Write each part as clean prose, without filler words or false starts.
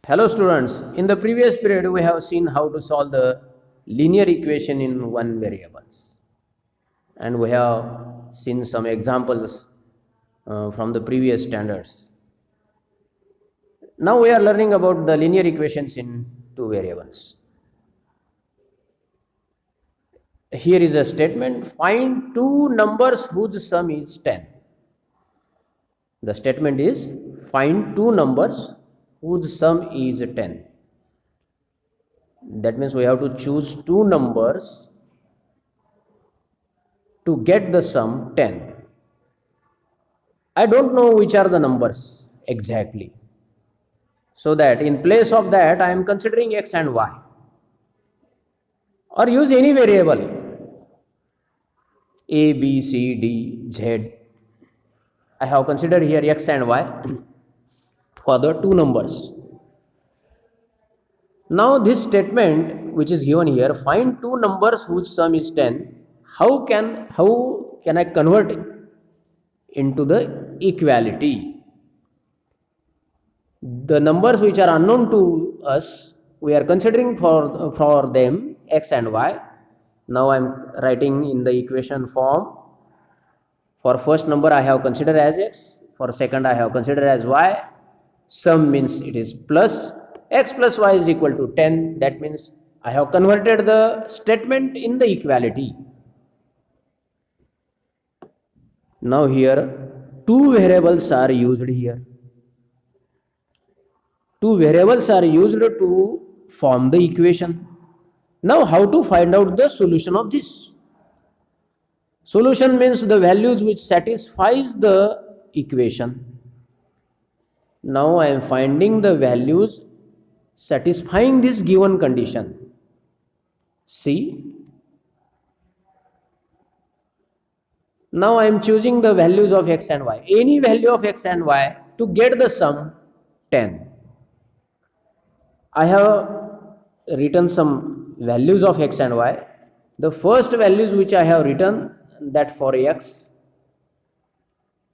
Hello students, in the previous period we have seen how to solve the linear equation in one variables, and we have seen some examples from the previous standards. Now we are learning about the linear equations in two variables. Here is a statement: find two numbers whose sum is 10. The statement is find two numbers whose sum is 10. That means we have to choose two numbers to get the sum 10. I don't know which are the numbers exactly. So that in place of that I am considering x and y, or use any variable a, b, c, d, z. I have considered here x and y for the two numbers. Now this statement which is given here, find two numbers whose sum is 10, how can I convert it into the equality? The numbers which are unknown to us, we are considering for them x and y. Now I am writing in the equation form. For first number I have considered as x, for second I have considered as y. Sum means it is plus x plus y is equal to 10. That means I have converted the statement in the equality. Now here two variables are used here. Two variables are used to form the equation. Now how to find out the solution of this? Solution means the values which satisfies the equation. Now I am finding the values satisfying this given condition. See, now I am choosing the values of x and y, any value of x and y to get the sum 10. I have written some values of x and y. The first values which I have written, that for x,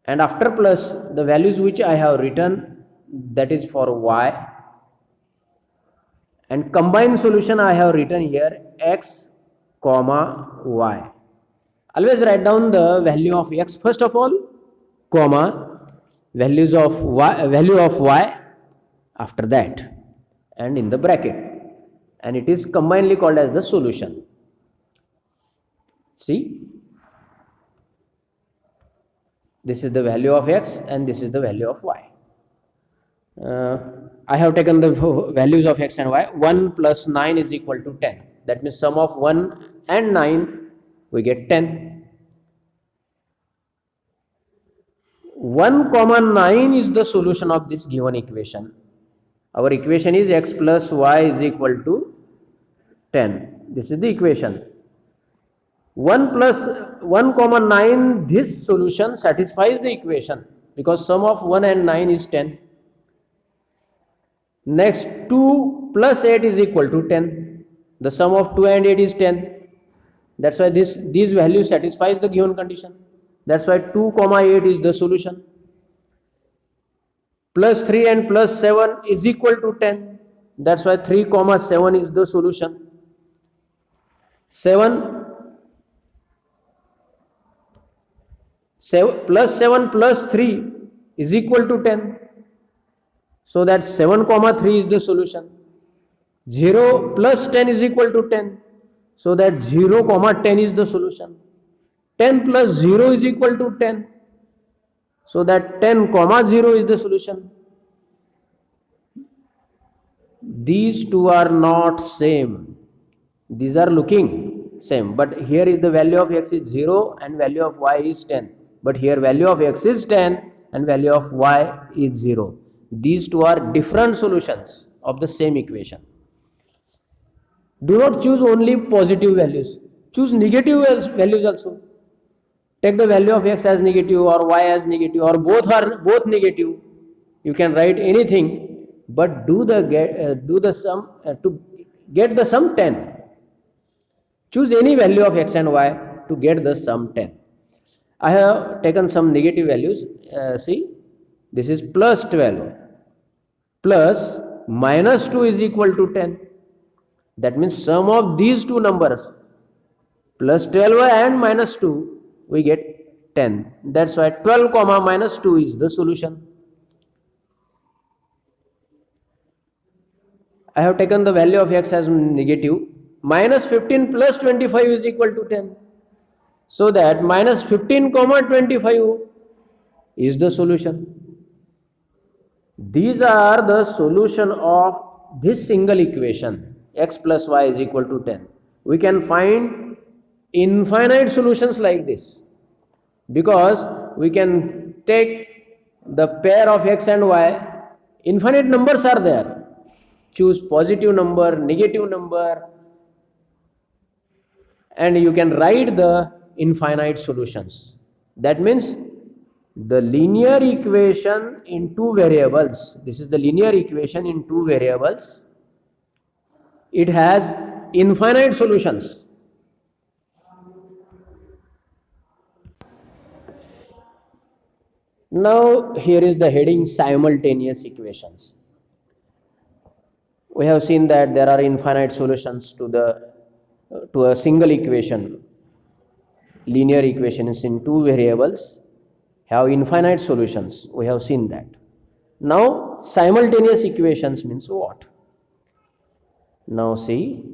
and after plus the values which I have written, that is for y, and combined solution I have written here x comma y. Always write down the value of x first of all, comma value of y after that, and in the bracket, and it is combinedly called as the solution. See, this is the value of x and this is the value of y. I have taken the values of x and y. 1 plus 9 is equal to 10. That means sum of 1 and 9 we get 10. 1 comma 9 is the solution of this given equation. Our equation is x plus y is equal to 10. This is the equation. 1 plus 1 comma 9, this solution satisfies the equation because sum of 1 and 9 is 10. Next, 2 plus 8 is equal to 10. The sum of 2 and 8 is 10. That's why these values satisfies the given condition. That's why 2 comma 8 is the solution. Plus 3 and plus 7 is equal to 10. That's why 3 comma 7 is the solution. 7 plus 7 plus 3 is equal to 10. So that 7 comma 3 is the solution. 0 plus 10 is equal to 10. So that 0 comma 10 is the solution. 10 plus 0 is equal to 10. So that 10 comma 0 is the solution. These two are not same. These are looking same. But here is the value of x is 0 and value of y is 10. But here value of x is 10 and value of y is 0. These two are different solutions of the same equation. Do not choose only positive values. Choose negative values also. Take the value of x as negative or y as negative, or both negative. You can write anything, but do the sum to get the sum 10. Choose any value of x and y to get the sum 10. I have taken some negative values. See, this is plus 12 plus minus 2 is equal to 10. That means sum of these two numbers plus 12 and minus 2, we get 10. That's why 12 comma minus 2 is the solution. I have taken the value of x as negative. Minus 15 plus 25 is equal to 10. So that minus 15 comma 25 is the solution. These are the solution of this single equation, x plus y is equal to 10. We can find infinite solutions like this, because we can take the pair of x and y, infinite numbers are there. Choose positive number, negative number, and you can write the infinite solutions. That means the linear equation in two variables, this is the linear equation in two variables, it has infinite solutions. Now here is the heading simultaneous equations. We have seen that there are infinite solutions to a single equation. Linear equations in two variables have infinite solutions. We have seen that. Now simultaneous equations means what? Now see,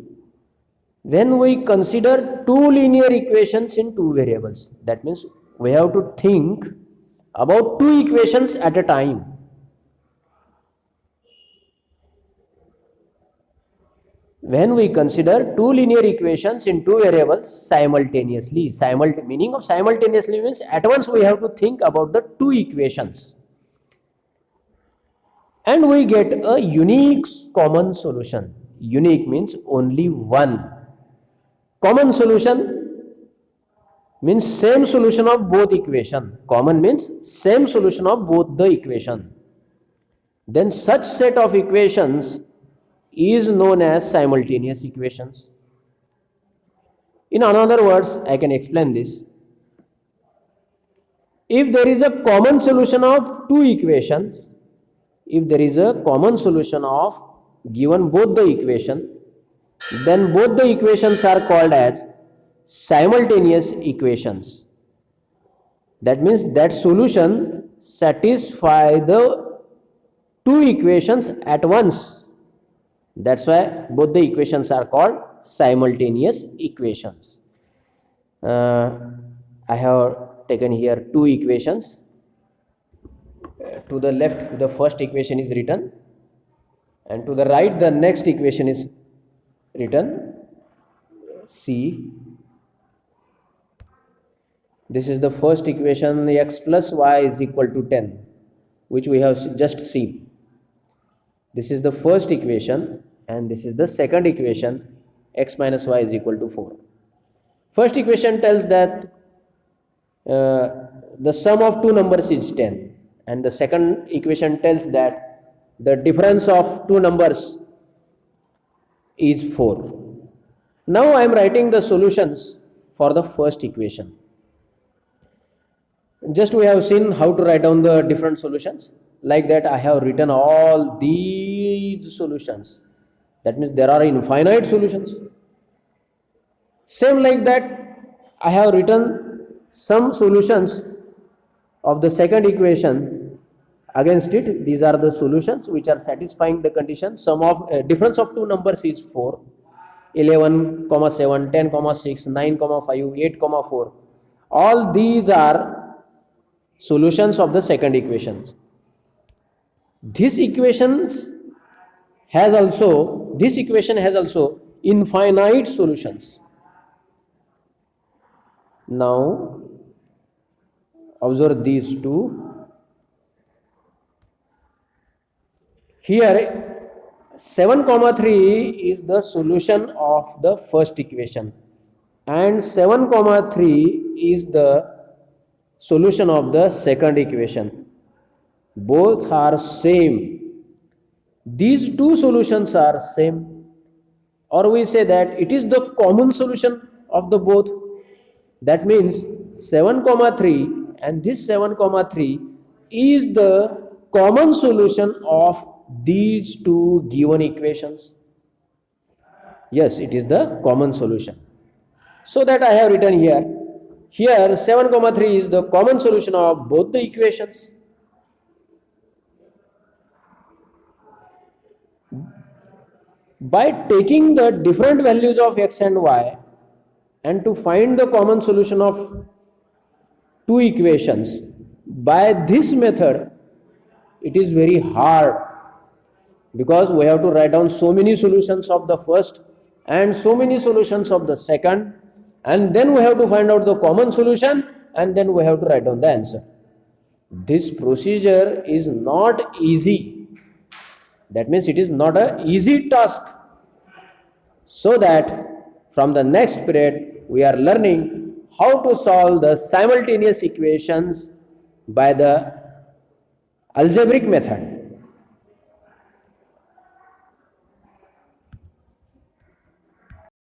when we consider two linear equations in two variables, that means we have to think about two equations at a time. When we consider two linear equations in two variables simultaneously, meaning of simultaneously means at once we have to think about the two equations, and we get a unique common solution. Unique means only one. Common solution means same solution of both equation. Common means same solution of both the equation. Then such set of equations is known as simultaneous equations. In other words, I can explain this. If there is a common solution of two equations, if there is a common solution of given both the equation, then both the equations are called as simultaneous equations. That means that solution satisfies the two equations at once. That's why both the equations are called simultaneous equations. I have taken here two equations. To the left, the first equation is written, and to the right, the next equation is written. See, this is the first equation, x plus y is equal to 10, which we have just seen. This is the first equation, and this is the second equation, x minus y is equal to 4. First equation tells that the sum of two numbers is 10, and the second equation tells that the difference of two numbers is 4. Now I am writing the solutions for the first equation. Just we have seen how to write down the different solutions. Like that, I have written all these solutions. That means there are infinite solutions. Same like that, I have written some solutions of the second equation against it. These are the solutions which are satisfying the condition. Sum of difference of two numbers is 4. 11, 7, 10, 6, 9, 5, 8, 4. All these are solutions of the second equation. This equation has also infinite solutions. Now observe these two. Here 7, 3 is the solution of the first equation, and 7, 3 is the solution of the second equation. Both are same. These two solutions are same, or we say that it is the common solution of the both. That means 7, 3 and this 7, 3 is the common solution of these two given equations? Yes, it is the common solution. So that I have written here. Here 7, 3 is the common solution of both the equations. By taking the different values of x and y and to find the common solution of two equations, by this method it is very hard, because we have to write down so many solutions of the first and so many solutions of the second, and then we have to find out the common solution, and then we have to write down the answer. This procedure is not easy. That means it is not an easy task. So that from the next period we are learning how to solve the simultaneous equations by the algebraic method.